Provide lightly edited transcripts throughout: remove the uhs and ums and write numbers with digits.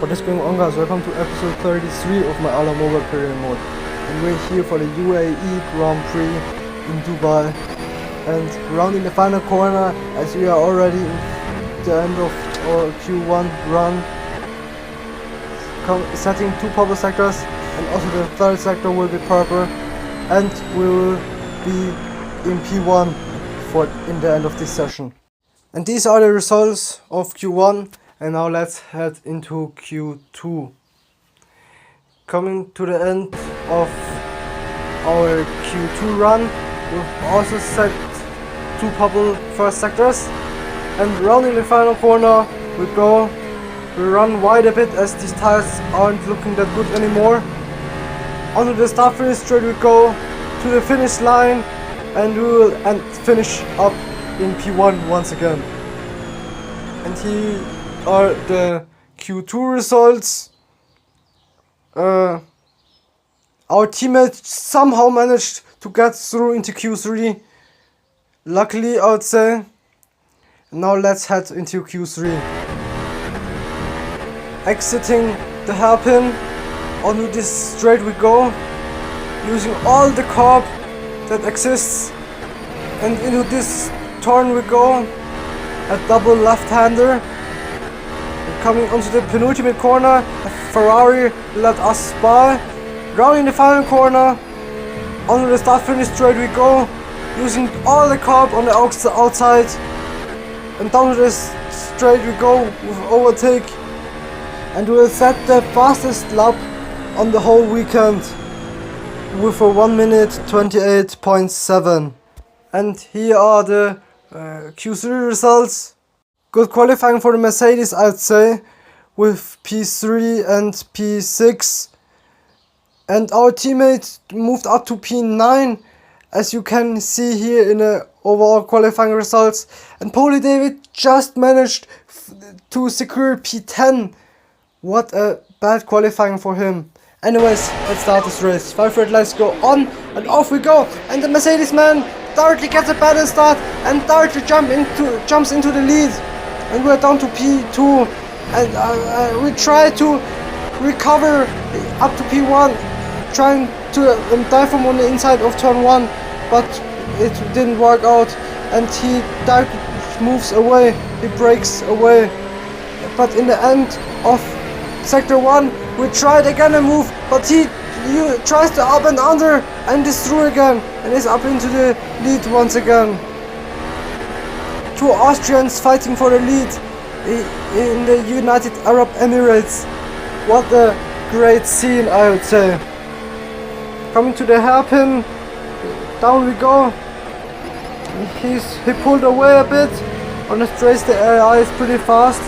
What is going on, guys? Welcome to episode 33 of my AlaMobile career mode. And we're here for the UAE Grand Prix in Dubai. And rounding the final corner, as we are already at the end of our Q1 run. Setting 2 purple sectors, and also the third sector will be purple. And we will be in P1 in the end of this session. And these are the results of Q1, and now let's head into Q2. Coming to the end of our Q2 run, we've also set 2 purple first sectors, and rounding the final corner we run wide a bit as these tires aren't looking that good anymore. Onto the start finish straight we go to the finish line, and we will finish up in P1 once again. And here are the Q2 results. Our teammates somehow managed to get through into Q3. Luckily, I would say. Now let's head into Q3. Exiting the hairpin, onto this straight we go, using all the curb that exists, and into this turn we go, a double left-hander. Coming onto the penultimate corner, a Ferrari let us by. Rounding the final corner, onto the start-finish straight we go, using all the curb on the outside, and down to this straight we go with overtake, and we will set the fastest lap on the whole weekend with a 1 minute 28.7. And here are the Q3 results. Good qualifying for the Mercedes, I'd say, with P3 and P6. And our teammate moved up to P9, as you can see here in the overall qualifying results. And Polly David just managed to secure P10. What a bad qualifying for him. Anyways, let's start this race. 5 red lights go on, and off we go. And the Mercedes man directly gets a better start and directly jumps into the lead. And we're down to P2. And we try to recover up to P1, trying to dive from on the inside of turn 1, but it didn't work out. And he moves away, he breaks away. But in the end of Sector 1, we tried again a move, but he tries to up and under and is through again and is up into the lead once again. 2 Austrians fighting for the lead in the United Arab Emirates. What a great scene, I would say. Coming to the hairpin, down we go. He pulled away a bit. On the straight the AI is pretty fast,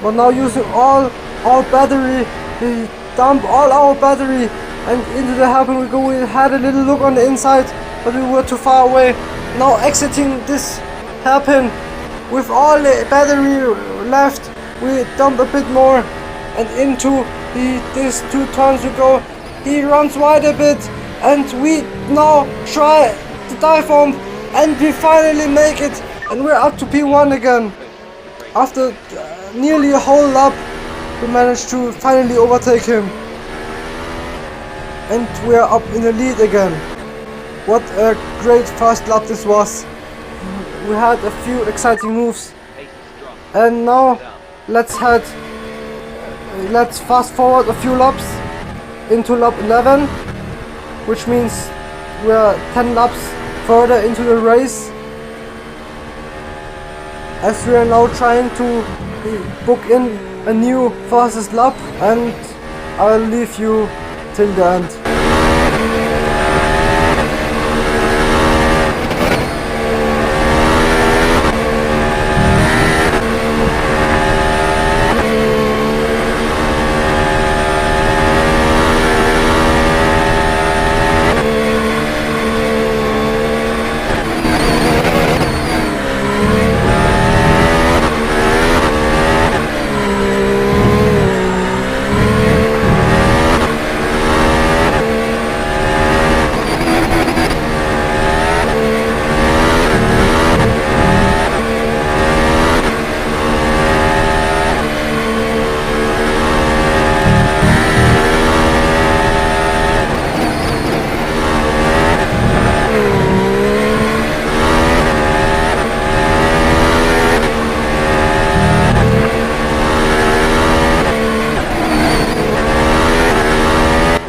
but now using all our battery, we dump all our battery and into the hairpin we go. We had a little look on the inside, but we were too far away. Now exiting this hairpin with all the battery left, we dump a bit more, and into these 2 turns we go. He runs wide a bit, and we now try to dive bomb, and we finally make it, and we're up to P1 again. After nearly a whole lap, we managed to finally overtake him, and we are up in the lead again. What a great first lap this was. We had a few exciting moves, and now let's fast forward a few laps into lap 11, which means we are 10 laps further into the race, as we are now trying to book in a new fastest lap, and I'll leave you till the end.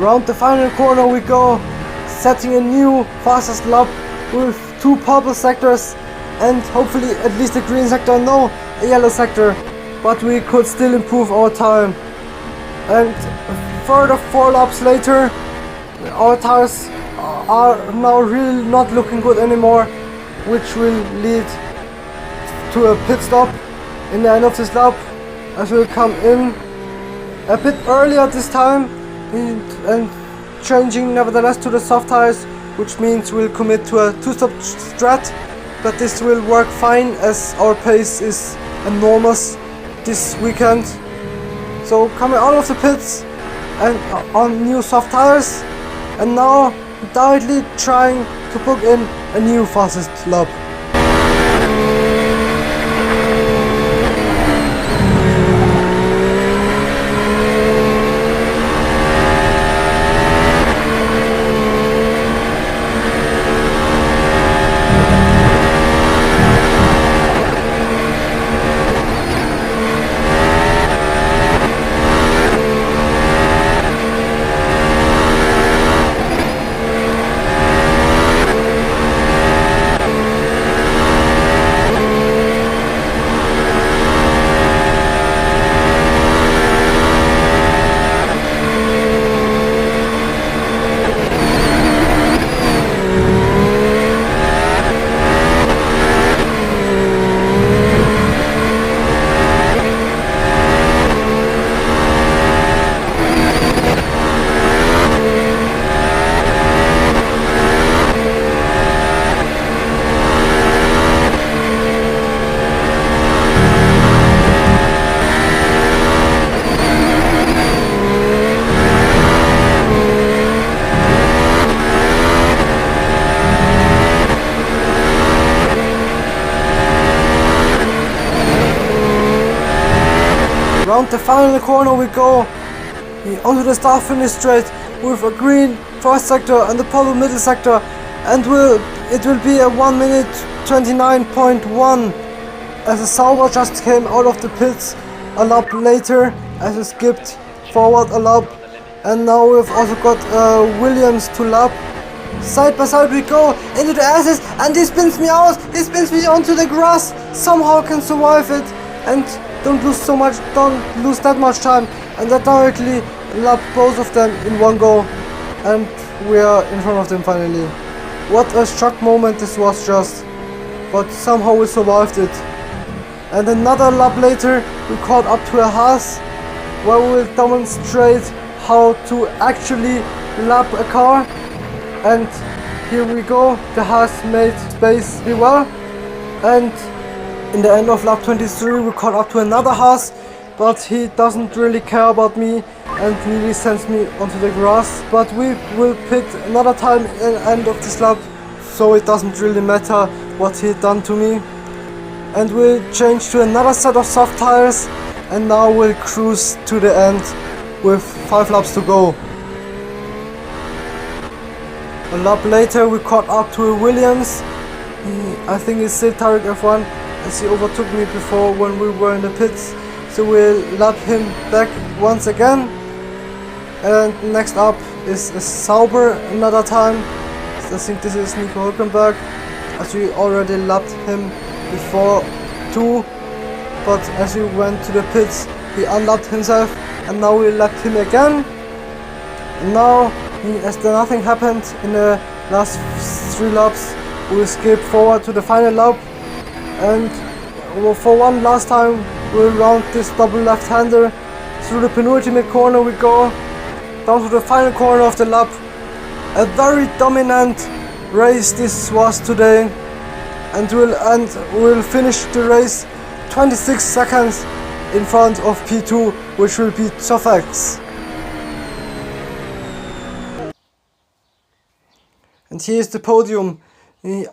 Round the final corner we go, setting a new fastest lap with 2 purple sectors and hopefully at least a green sector, no, a yellow sector, but we could still improve our time. And further 4 laps later, our tires are now really not looking good anymore, which will lead to a pit stop in the end of this lap, as we'll come in a bit earlier this time and changing nevertheless to the soft tires, which means we'll commit to a 2-stop strat, but this will work fine as our pace is enormous this weekend. So coming out of the pits and on new soft tires, and now directly trying to book in a new fastest lap. Round the final corner we go, onto the start finish straight with a green first sector and the purple middle sector, and it will be a 1 minute 29.1 as a Sauber just came out of the pits a lap later as he skipped forward a lap, and now we've also got Williams to lap. Side by side we go into the S's, and he spins me out, he spins me onto the grass, somehow can survive it and don't lose that much time, and that directly lap both of them in one go, and we are in front of them finally. What a shock moment this was just, but somehow we survived it. And another lap later we caught up to a Haas, where we will demonstrate how to actually lap a car, and here we go, the Haas made space really well, and in the end of lap 23 we caught up to another Haas, but he doesn't really care about me and nearly sends me onto the grass. But we will pit another time at the end of this lap, so it doesn't really matter what he done to me. And we'll change to another set of soft tires, and now we'll cruise to the end with 5 laps to go. A lap later we caught up to a Williams, I think it's still Tarek F1, as he overtook me before when we were in the pits, so we'll lap him back once again. And next up is a Sauber another time. I think this is Nico Hülkenberg, as we already lapped him before too, but as we went to the pits he unlapped himself, and now we lapped him again. And now, as nothing happened in the last 3 laps, we escape forward to the final lap, and for one last time we'll round this double left-hander. Through the penultimate corner we go, down to the final corner of the lap. A very dominant race this was today, and we'll finish the race 26 seconds in front of P2, which will be Twich. And here's the podium.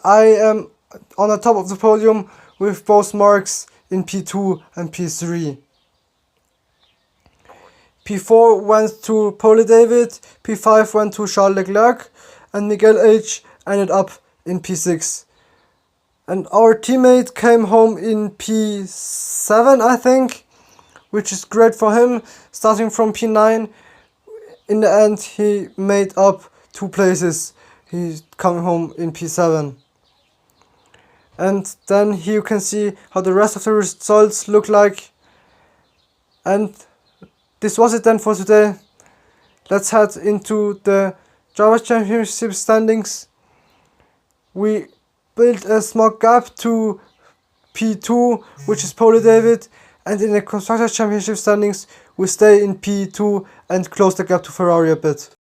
I am on the top of the podium with both marks in P2 and P3. P4 went to Pole David, P5 went to Charles Leclerc, and Miguel H ended up in P6. And our teammate came home in P7, I think, which is great for him, starting from P9. in the end he made up 2 places. He's coming home in P7. And then here you can see how the rest of the results look like. And this was it then for today. Let's head into the Driver Championship standings. We built a small gap to P2, which is Polo David, and in the Constructors Championship standings we stay in P2 and close the gap to Ferrari a bit.